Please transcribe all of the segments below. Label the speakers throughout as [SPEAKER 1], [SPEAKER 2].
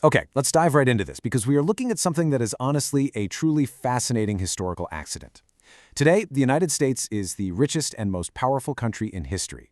[SPEAKER 1] Okay, let's dive right into this because we are looking at something that is honestly a truly fascinating historical accident. Today, the United States is the richest and most powerful country in history.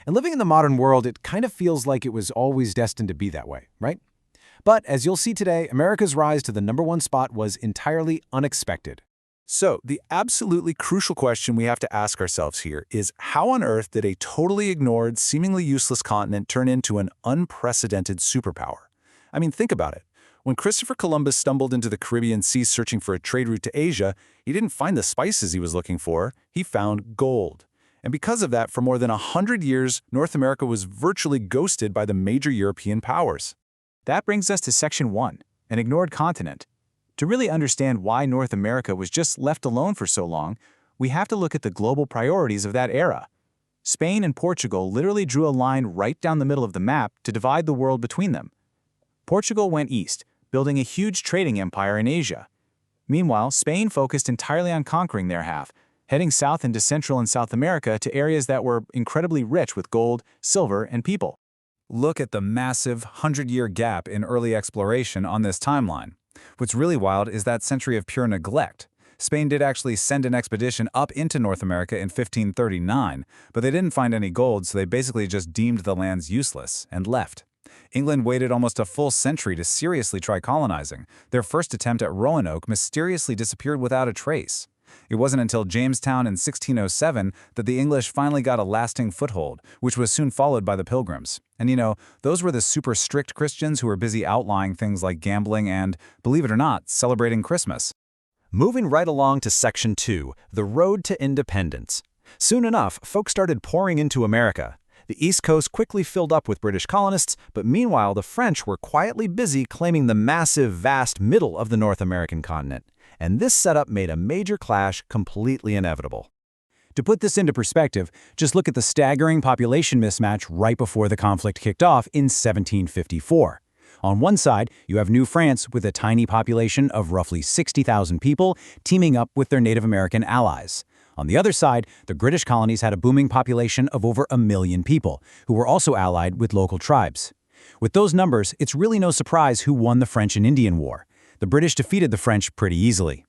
[SPEAKER 1] And living in the modern world, it kind of feels like it was always destined to be that way, right? But as you'll see today, America's rise to the #1 spot was entirely unexpected.
[SPEAKER 2] So, the absolutely crucial question we have to ask ourselves here is how on earth did a totally ignored, seemingly useless continent turn into an unprecedented superpower? I mean, think about it. When Christopher Columbus stumbled into the Caribbean Sea searching for a trade route to Asia, he didn't find the spices he was looking for, he found gold. And because of that, for more than 100 years, North America was virtually ghosted by the major European powers.
[SPEAKER 3] That brings us to Section 1, an ignored continent. To really understand why North America was just left alone for so long, we have to look at the global priorities of that era. Spain and Portugal literally drew a line right down the middle of the map to divide the world between them. Portugal went east, building a huge trading empire in Asia. Meanwhile, Spain focused entirely on conquering their half, heading south into Central and South America to areas that were incredibly rich with gold, silver, and people.
[SPEAKER 2] Look at the massive 100-year gap in early exploration on this timeline. What's really wild is that century of pure neglect. Spain did actually send an expedition up into North America in 1539, but they didn't find any gold, so they basically just deemed the lands useless and left. England waited almost a full century to seriously try colonizing. Their first attempt at Roanoke mysteriously disappeared without a trace. It wasn't until Jamestown in 1607 that the English finally got a lasting foothold, which was soon followed by the Pilgrims. And those were the super strict Christians who were busy outlawing things like gambling and, believe it or not, celebrating Christmas.
[SPEAKER 1] Moving right along to Section 2, the road to independence. Soon enough, folks started pouring into America. The East Coast quickly filled up with British colonists, but meanwhile the French were quietly busy claiming the massive, vast middle of the North American continent. And this setup made a major clash completely inevitable. To put this into perspective, just look at the staggering population mismatch right before the conflict kicked off in 1754. On one side, you have New France with a tiny population of roughly 60,000 people teaming up with their Native American allies. On the other side, the British colonies had a booming population of over 1 million people, who were also allied with local tribes. With those numbers, it's really no surprise who won the French and Indian War. The British defeated the French pretty easily.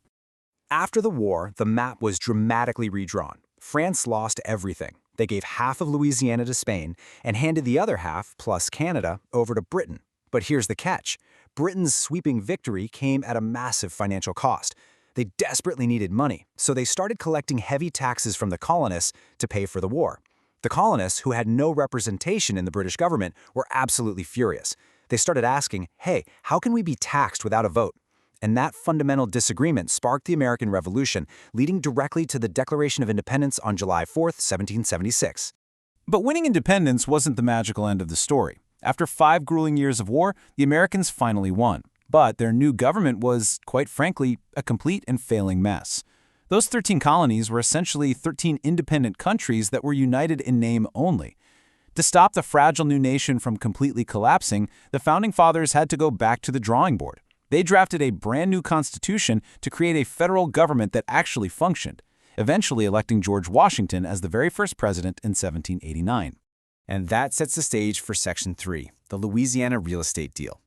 [SPEAKER 1] After the war, the map was dramatically redrawn. France lost everything. They gave half of Louisiana to Spain and handed the other half, plus Canada, over to Britain. But here's the catch. Britain's sweeping victory came at a massive financial cost. They desperately needed money, so they started collecting heavy taxes from the colonists to pay for the war. The colonists, who had no representation in the British government, were absolutely furious. They started asking, hey, how can we be taxed without a vote? And that fundamental disagreement sparked the American Revolution, leading directly to the Declaration of Independence on July 4, 1776.
[SPEAKER 2] But winning independence wasn't the magical end of the story. After 5 grueling years of war, the Americans finally won. But their new government was, quite frankly, a complete and failing mess. Those 13 colonies were essentially 13 independent countries that were united in name only. To stop the fragile new nation from completely collapsing, the Founding Fathers had to go back to the drawing board. They drafted a brand new constitution to create a federal government that actually functioned, eventually electing George Washington as the very first president in 1789.
[SPEAKER 1] And that sets the stage for Section 3, the Louisiana real estate deal.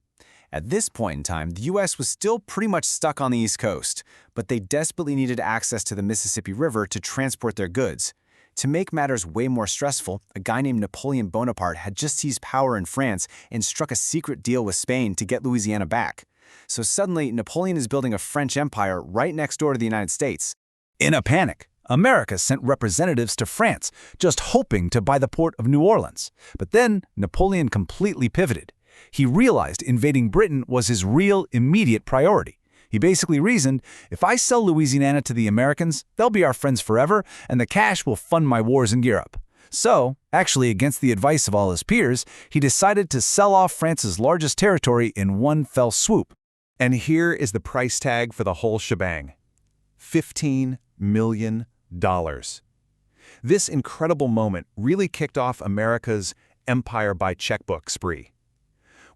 [SPEAKER 1] At this point in time, the U.S. was still pretty much stuck on the East Coast, but they desperately needed access to the Mississippi River to transport their goods. To make matters way more stressful, a guy named Napoleon Bonaparte had just seized power in France and struck a secret deal with Spain to get Louisiana back. So suddenly, Napoleon is building a French empire right next door to the United States.
[SPEAKER 2] In a panic, America sent representatives to France, just hoping to buy the port of New Orleans. But then Napoleon completely pivoted. He realized invading Britain was his real, immediate priority. He basically reasoned, if I sell Louisiana to the Americans, they'll be our friends forever, and the cash will fund my wars in Europe. So, actually against the advice of all his peers, he decided to sell off France's largest territory in one fell swoop. And here is the price tag for the whole shebang. $15 million. This incredible moment really kicked off America's empire by checkbook spree.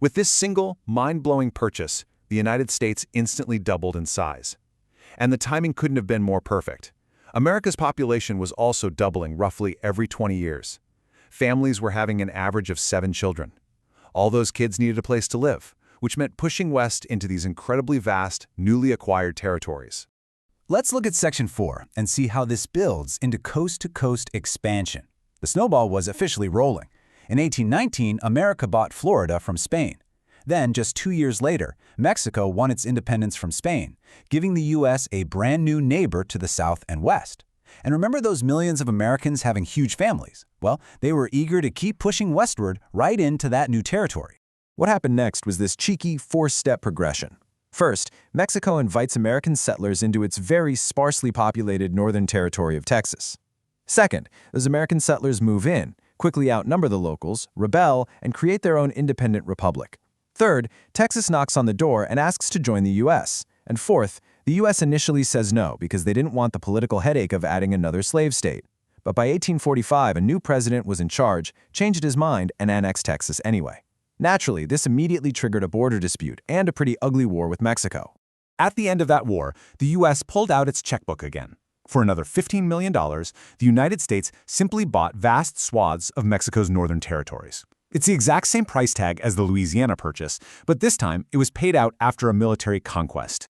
[SPEAKER 2] With this single, mind-blowing purchase, the United States instantly doubled in size. And the timing couldn't have been more perfect. America's population was also doubling roughly every 20 years. Families were having an average of 7 children. All those kids needed a place to live. which meant pushing west into these incredibly vast, newly acquired territories.
[SPEAKER 3] Let's look at Section 4 and see how this builds into coast-to-coast expansion. The snowball was officially rolling. In 1819, America bought Florida from Spain. Then, just 2 years later, Mexico won its independence from Spain, giving the U.S. a brand new neighbor to the south and west. And remember those millions of Americans having huge families? Well, they were eager to keep pushing westward right into that new territory.
[SPEAKER 4] What happened next was this cheeky four-step progression. First, Mexico invites American settlers into its very sparsely populated northern territory of Texas. Second, those American settlers move in, quickly outnumber the locals, rebel, and create their own independent republic. Third, Texas knocks on the door and asks to join the U.S. And fourth, the U.S. initially says no because they didn't want the political headache of adding another slave state. But by 1845, a new president was in charge, changed his mind, and annexed Texas anyway. Naturally, this immediately triggered a border dispute and a pretty ugly war with Mexico.
[SPEAKER 2] At the end of that war, the U.S. pulled out its checkbook again. For another $15 million, the United States simply bought vast swaths of Mexico's northern territories. It's the exact same price tag as the Louisiana Purchase, but this time it was paid out after a military conquest.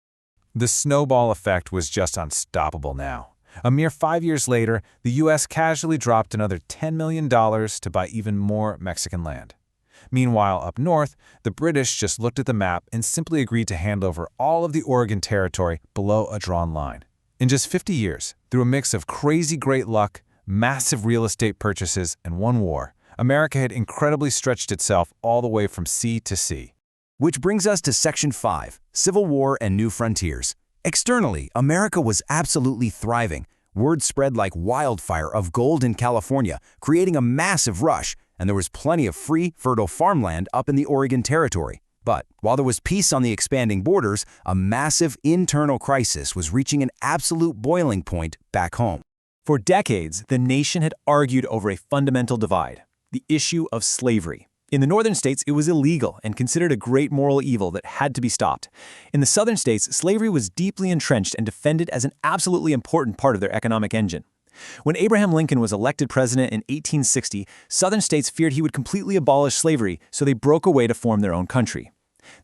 [SPEAKER 1] The snowball effect was just unstoppable now. A mere 5 years later, the U.S. casually dropped another $10 million to buy even more Mexican land. Meanwhile, up north, the British just looked at the map and simply agreed to hand over all of the Oregon Territory below a drawn line. In just 50 years, through a mix of crazy great luck, massive real estate purchases, and one war, America had incredibly stretched itself all the way from sea to sea.
[SPEAKER 3] Which brings us to Section 5, Civil War and New Frontiers. Externally, America was absolutely thriving. Word spread like wildfire of gold in California, creating a massive rush, and there was plenty of free, fertile farmland up in the Oregon Territory. But while there was peace on the expanding borders, a massive internal crisis was reaching an absolute boiling point back home.
[SPEAKER 4] For decades, the nation had argued over a fundamental divide: the issue of slavery. In the northern states, it was illegal and considered a great moral evil that had to be stopped. In the southern states, slavery was deeply entrenched and defended as an absolutely important part of their economic engine. When Abraham Lincoln was elected president in 1860, southern states feared he would completely abolish slavery, so they broke away to form their own country.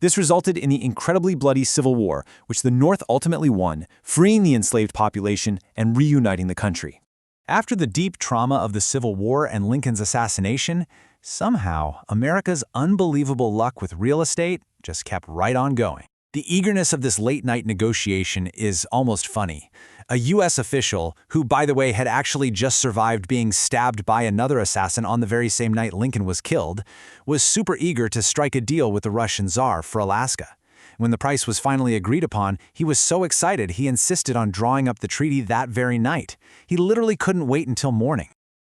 [SPEAKER 4] This resulted in the incredibly bloody Civil War, which the North ultimately won, freeing the enslaved population and reuniting the country.
[SPEAKER 3] After the deep trauma of the Civil War and Lincoln's assassination, somehow America's unbelievable luck with real estate just kept right on going. The eagerness of this late-night negotiation is almost funny. A U.S. official, who, by the way, had actually just survived being stabbed by another assassin on the very same night Lincoln was killed, was super eager to strike a deal with the Russian Tsar for Alaska. When the price was finally agreed upon, he was so excited he insisted on drawing up the treaty that very night. He literally couldn't wait until morning.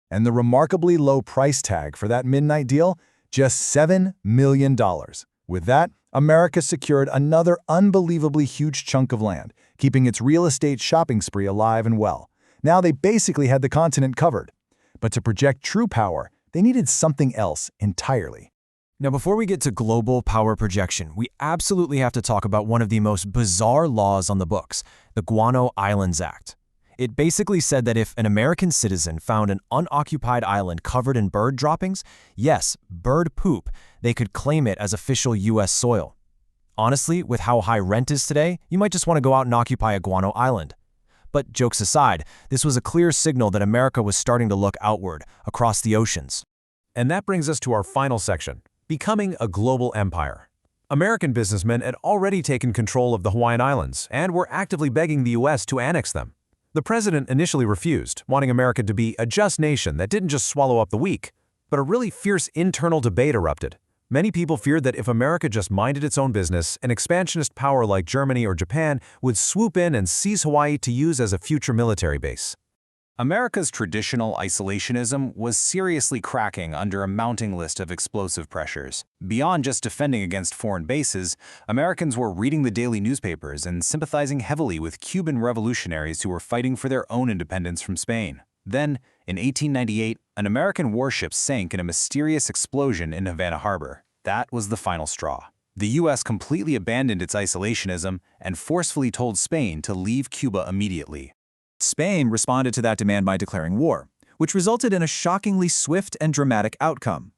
[SPEAKER 2] And the remarkably low price tag for that midnight deal? Just $7 million. With that, America secured another unbelievably huge chunk of land, keeping its real estate shopping spree alive and well. Now they basically had the continent covered. But to project true power, they needed something else entirely.
[SPEAKER 4] Now, before we get to global power projection, we absolutely have to talk about one of the most bizarre laws on the books, the Guano Islands Act. It basically said that if an American citizen found an unoccupied island covered in bird droppings, yes, bird poop, they could claim it as official U.S. soil. Honestly, with how high rent is today, you might just want to go out and occupy a Guano Island. But jokes aside, this was a clear signal that America was starting to look outward, across the oceans.
[SPEAKER 1] And that brings us to our final section, becoming a global empire. American businessmen had already taken control of the Hawaiian Islands and were actively begging the U.S. to annex them. The president initially refused, wanting America to be a just nation that didn't just swallow up the weak. But a really fierce internal debate erupted. Many people feared that if America just minded its own business, an expansionist power like Germany or Japan would swoop in and seize Hawaii to use as a future military base.
[SPEAKER 3] America's traditional isolationism was seriously cracking under a mounting list of explosive pressures. Beyond just defending against foreign bases, Americans were reading the daily newspapers and sympathizing heavily with Cuban revolutionaries who were fighting for their own independence from Spain. Then, in 1898, an American warship sank in a mysterious explosion in Havana Harbor. That was the final straw. The U.S. completely abandoned its isolationism and forcefully told Spain to leave Cuba immediately. Spain responded to that demand by declaring war, which resulted in a shockingly swift and dramatic outcome.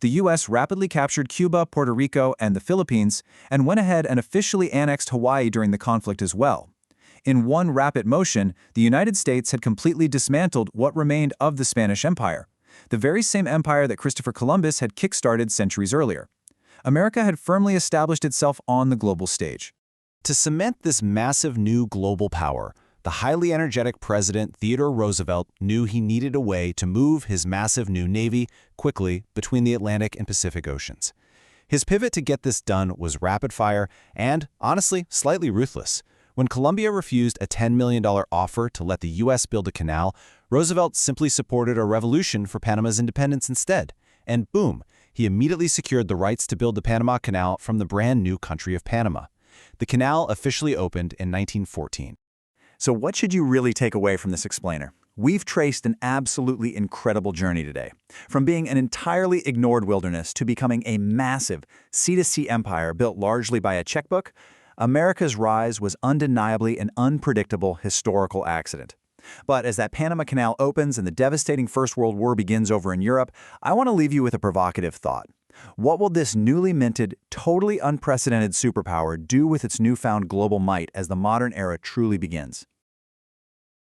[SPEAKER 3] The U.S. rapidly captured Cuba, Puerto Rico, and the Philippines, and went ahead and officially annexed Hawaii during the conflict as well. In one rapid motion, the United States had completely dismantled what remained of the Spanish Empire, the very same empire that Christopher Columbus had kick-started centuries earlier. America had firmly established itself on the global stage.
[SPEAKER 1] To cement this massive new global power, the highly energetic President Theodore Roosevelt knew he needed a way to move his massive new navy quickly between the Atlantic and Pacific Oceans. His pivot to get this done was rapid-fire and, honestly, slightly ruthless. When Colombia refused a $10 million offer to let the U.S. build a canal, Roosevelt simply supported a revolution for Panama's independence instead. And boom, he immediately secured the rights to build the Panama Canal from the brand new country of Panama. The canal officially opened in 1914.
[SPEAKER 2] So what should you really take away from this explainer? We've traced an absolutely incredible journey today. From being an entirely ignored wilderness to becoming a massive sea-to-sea empire built largely by a checkbook, America's rise was undeniably an unpredictable historical accident. But as that Panama Canal opens and the devastating First World War begins over in Europe, I want to leave you with a provocative thought. What will this newly minted, totally unprecedented superpower do with its newfound global might as the modern era truly begins?